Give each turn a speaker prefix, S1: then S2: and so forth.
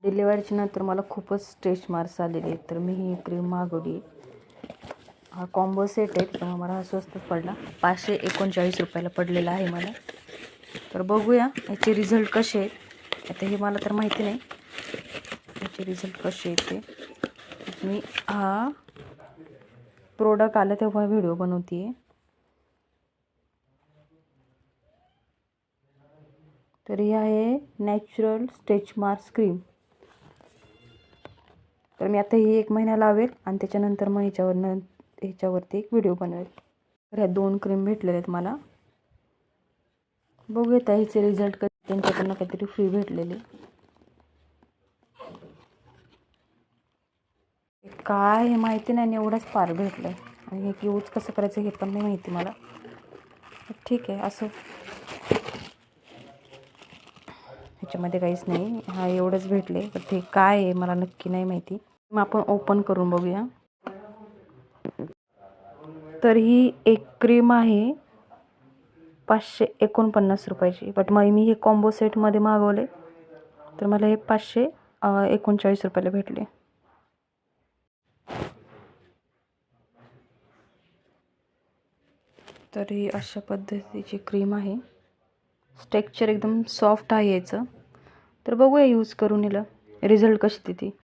S1: डिलिव्हरीच्या नंतर मला खूपच स्ट्रेच मार्क्स आलेले आहेत, तर मी ही क्रीम मागवली. हा कॉम्बो सेट आहे, त्यामुळे मला हा स्वस्त पडला. 539 रुपयाला पडलेला आहे मला. तर बघूया याचे रिझल्ट कसे आहेत. आता हे मला तर माहिती नाही याचे रिझल्ट कसे आहेत ते. मी हा प्रोडक्ट आला तेव्हा व्हिडिओ बनवते आहे. तर ही आहे नॅचरल स्ट्रेच मार्क्स क्रीम. तर मी आता ही 1 महिना लावेल आणि त्याच्यानंतर मग ह्याच्यावरती एक व्हिडिओ बनवेल. तर ह्या 2 क्रीम भेटलेल्या आहेत मला. बघूयात ह्याचे रिझल्ट कसे. त्यांच्याकडनं काहीतरी फ्री भेटलेले. काय हे माहिती नाही, एवढाच पार भेटलं आहे आणि हे यूज कसं करायचं हे पण नाही माहिती मला. ठीक आहे, असं ह्याच्यामध्ये काहीच नाही. हा एवढंच भेटले, तर ते काय आहे मला नक्की नाही माहिती. मग आपण ओपन करून बघूया. तर ही एक क्रीम आहे 549 रुपयाची. बट मग मी हे कॉम्बो सेटमध्ये मागवले, तर मला हे 539 रुपयाला भेटले. तर ही अशा पद्धतीची क्रीम आहे. टेक्स्चर एकदम सॉफ्ट आहे याचं. तर बघूया यूज करून हिला रिझल्ट कशी देते.